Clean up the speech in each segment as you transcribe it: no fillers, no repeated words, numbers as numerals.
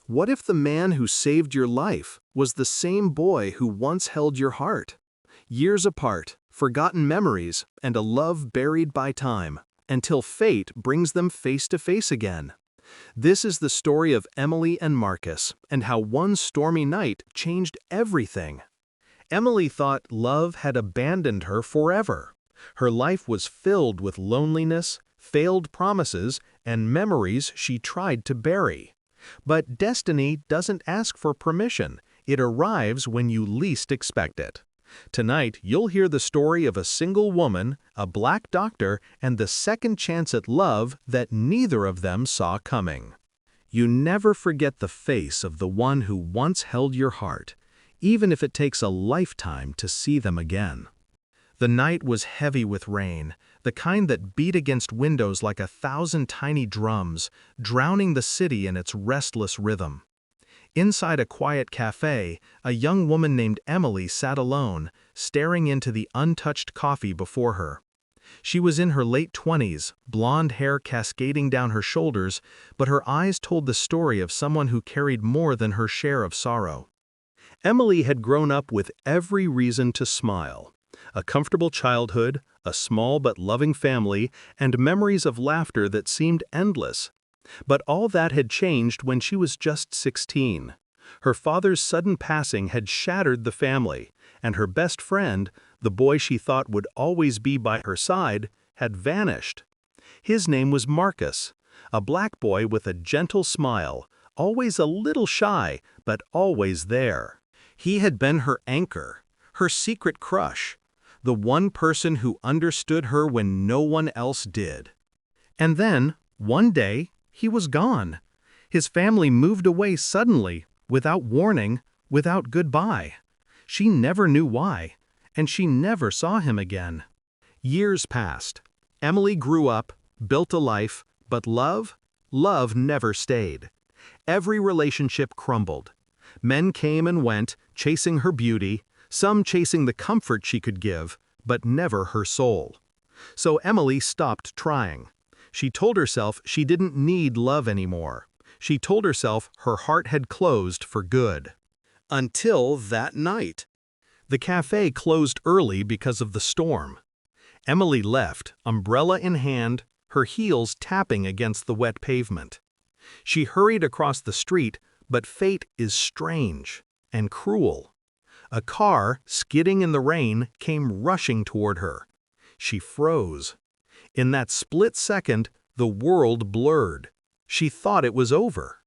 What if the man who saved your life was the same boy who once held your heart? Years apart, forgotten memories, and a love buried by time, until fate brings them face to face again. This is the story of Emily and Marcus, and how one stormy night changed everything. Emily thought love had abandoned her forever. Her life was filled with loneliness, failed promises, and memories she tried to bury. But destiny doesn't ask for permission. It arrives when you least expect it. Tonight, you'll hear the story of a single woman, a black doctor, and the second chance at love that neither of them saw coming. You never forget the face of the one who once held your heart, even if it takes a lifetime to see them again. The night was heavy with rain, the kind that beat against windows like 1,000 tiny drums, drowning the city in its restless rhythm. Inside a quiet cafe, a young woman named Emily sat alone, staring into the untouched coffee before her. She was in her late 20s, blonde hair cascading down her shoulders, but her eyes told the story of someone who carried more than her share of sorrow. Emily had grown up with every reason to smile. A comfortable childhood, a small but loving family, and memories of laughter that seemed endless. But all that had changed when she was just 16. Her father's sudden passing had shattered the family, and her best friend, the boy she thought would always be by her side, had vanished. His name was Marcus, a black boy with a gentle smile, always a little shy, but always there. He had been her anchor, her secret crush, the one person who understood her when no one else did. And then, one day, he was gone. His family moved away suddenly, without warning, without goodbye. She never knew why, and she never saw him again. Years passed. Emily grew up, built a life, but love never stayed. Every relationship crumbled. Men came and went, chasing her beauty, some chasing the comfort she could give, but never her soul. So Emily stopped trying. She told herself she didn't need love anymore. She told herself her heart had closed for good. Until that night. The cafe closed early because of the storm. Emily left, umbrella in hand, her heels tapping against the wet pavement. She hurried across the street, but fate is strange and cruel. A car, skidding in the rain, came rushing toward her. She froze. In that split second, the world blurred. She thought it was over.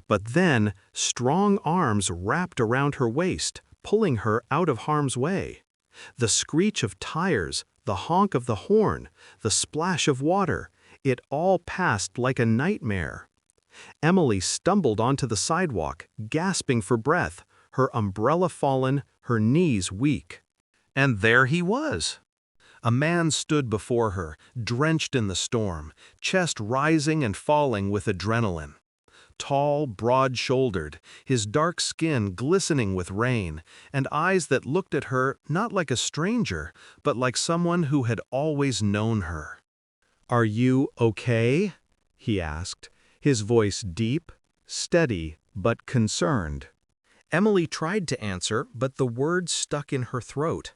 But then, strong arms wrapped around her waist, pulling her out of harm's way. The screech of tires, the honk of the horn, the splash of water, it all passed like a nightmare. Emily stumbled onto the sidewalk, gasping for breath, her umbrella fallen, her knees weak. And there he was. A man stood before her, drenched in the storm, chest rising and falling with adrenaline. Tall, broad-shouldered, his dark skin glistening with rain, and eyes that looked at her not like a stranger, but like someone who had always known her. "Are you okay?" he asked, his voice deep, steady, but concerned. Emily tried to answer, but the words stuck in her throat.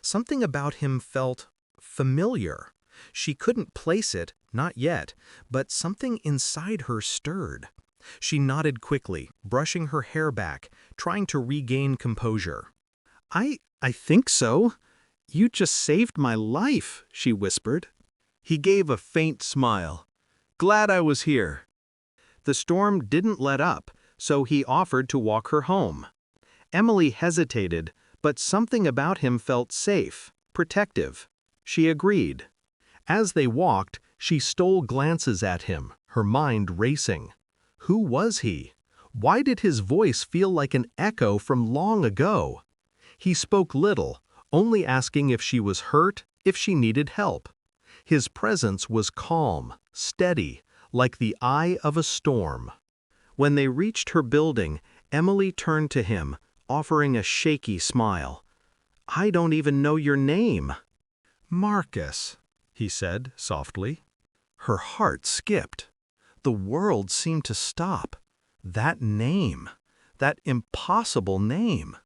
Something about him felt familiar. She couldn't place it, not yet, but something inside her stirred. She nodded quickly, brushing her hair back, trying to regain composure. I think so. You just saved my life," she whispered. He gave a faint smile. "Glad I was here." The storm didn't let up, so he offered to walk her home. Emily hesitated, but something about him felt safe, protective. She agreed. As they walked, she stole glances at him, her mind racing. Who was he? Why did his voice feel like an echo from long ago? He spoke little, only asking if she was hurt, if she needed help. His presence was calm, steady, like the eye of a storm. When they reached her building, Emily turned to him, offering a shaky smile. "I don't even know your name." "Marcus," he said softly. Her heart skipped. The world seemed to stop. That name. That impossible name.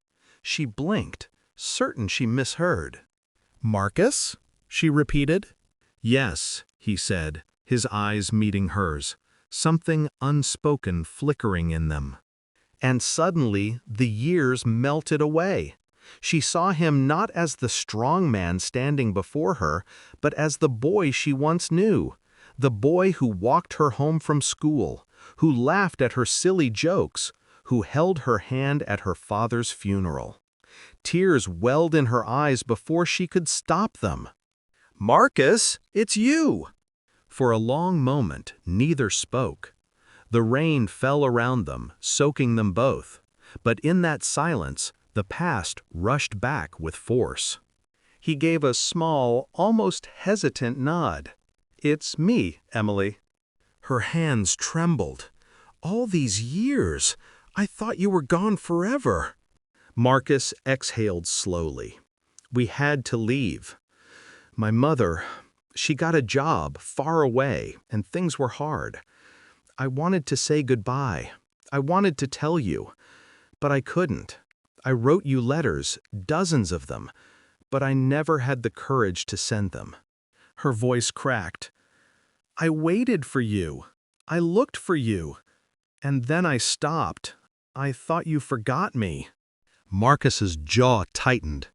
She blinked, certain she misheard. "Marcus?" she repeated. "Yes," he said, his eyes meeting hers, something unspoken flickering in them. And suddenly the years melted away. She saw him not as the strong man standing before her, but as the boy she once knew, the boy who walked her home from school, who laughed at her silly jokes, who held her hand at her father's funeral. Tears welled in her eyes before she could stop them. "Marcus, it's you!" For a long moment, neither spoke. The rain fell around them, soaking them both. But in that silence, the past rushed back with force. He gave a small, almost hesitant nod. "It's me, Emily." Her hands trembled. "All these years! I thought you were gone forever." Marcus exhaled slowly. "We had to leave. My mother, she got a job far away, and things were hard. I wanted to say goodbye. I wanted to tell you, but I couldn't. I wrote you letters, dozens of them, but I never had the courage to send them." Her voice cracked. "I waited for you. I looked for you. And then I stopped. I thought you forgot me." Marcus's jaw tightened.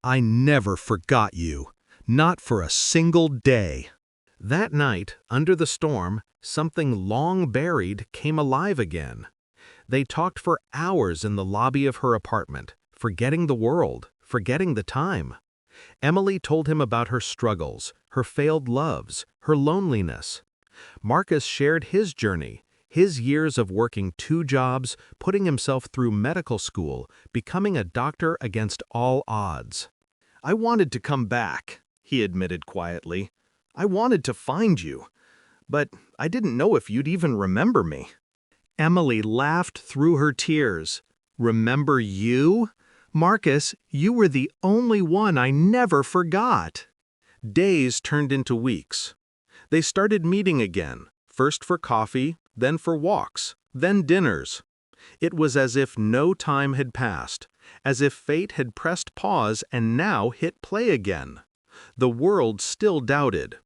"I never forgot you. Not for a single day." That night, under the storm, something long buried came alive again. They talked for hours in the lobby of her apartment, forgetting the world, forgetting the time. Emily told him about her struggles, her failed loves, her loneliness. Marcus shared his journey, his years of working 2 jobs, putting himself through medical school, becoming a doctor against all odds. "I wanted to come back," he admitted quietly. "I wanted to find you, but I didn't know if you'd even remember me." Emily laughed through her tears. "Remember you? Marcus, you were the only one I never forgot." Days turned into weeks. They started meeting again, first for coffee, then for walks, then dinners. It was as if no time had passed, as if fate had pressed pause and now hit play again. The world still doubted.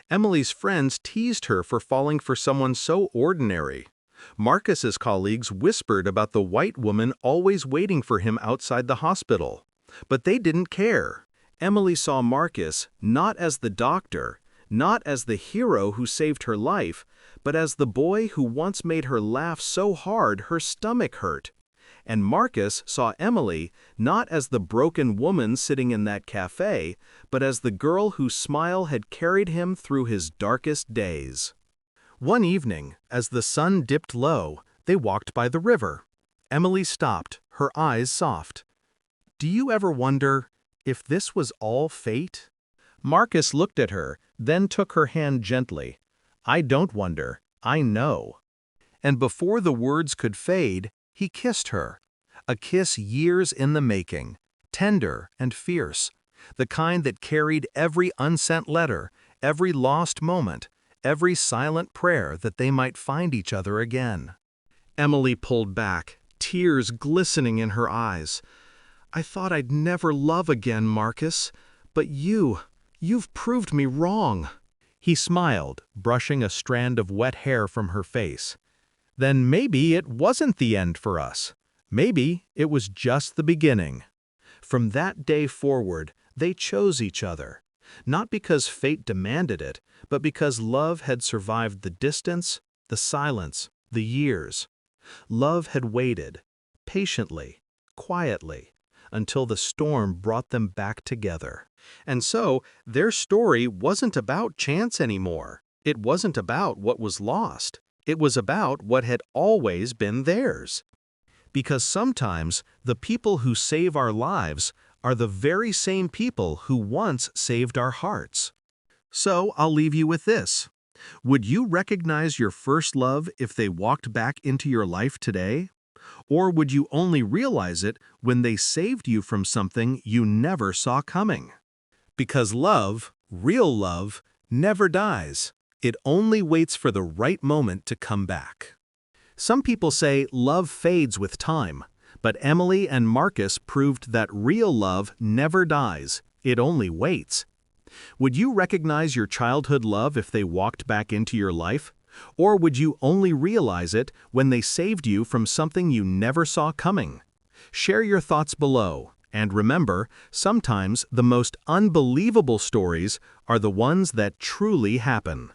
Emily's friends teased her for falling for someone so ordinary. Marcus's colleagues whispered about the white woman always waiting for him outside the hospital. But they didn't care. Emily saw Marcus not as the doctor, not as the hero who saved her life, but as the boy who once made her laugh so hard her stomach hurt. And Marcus saw Emily not as the broken woman sitting in that cafe, but as the girl whose smile had carried him through his darkest days. One evening, as the sun dipped low, they walked by the river. Emily stopped, her eyes soft. "Do you ever wonder if this was all fate?" Marcus looked at her, then took her hand gently. "I don't wonder, I know." And before the words could fade, he kissed her. A kiss years in the making, tender and fierce, the kind that carried every unsent letter, every lost moment, every silent prayer that they might find each other again. Emily pulled back, tears glistening in her eyes. "I thought I'd never love again, Marcus, but you've proved me wrong." He smiled, brushing a strand of wet hair from her face. "Then maybe it wasn't the end for us. Maybe it was just the beginning." From that day forward, they chose each other. Not because fate demanded it, but because love had survived the distance, the silence, the years. Love had waited, patiently, quietly, until the storm brought them back together. And so, their story wasn't about chance anymore. It wasn't about what was lost. It was about what had always been theirs. Because sometimes, the people who save our lives are the very same people who once saved our hearts. So, I'll leave you with this. Would you recognize your first love if they walked back into your life today? Or would you only realize it when they saved you from something you never saw coming? Because love, real love, never dies. It only waits for the right moment to come back. Some people say love fades with time, but Emily and Marcus proved that real love never dies, it only waits. Would you recognize your childhood love if they walked back into your life? Or would you only realize it when they saved you from something you never saw coming? Share your thoughts below, and remember, sometimes the most unbelievable stories are the ones that truly happen.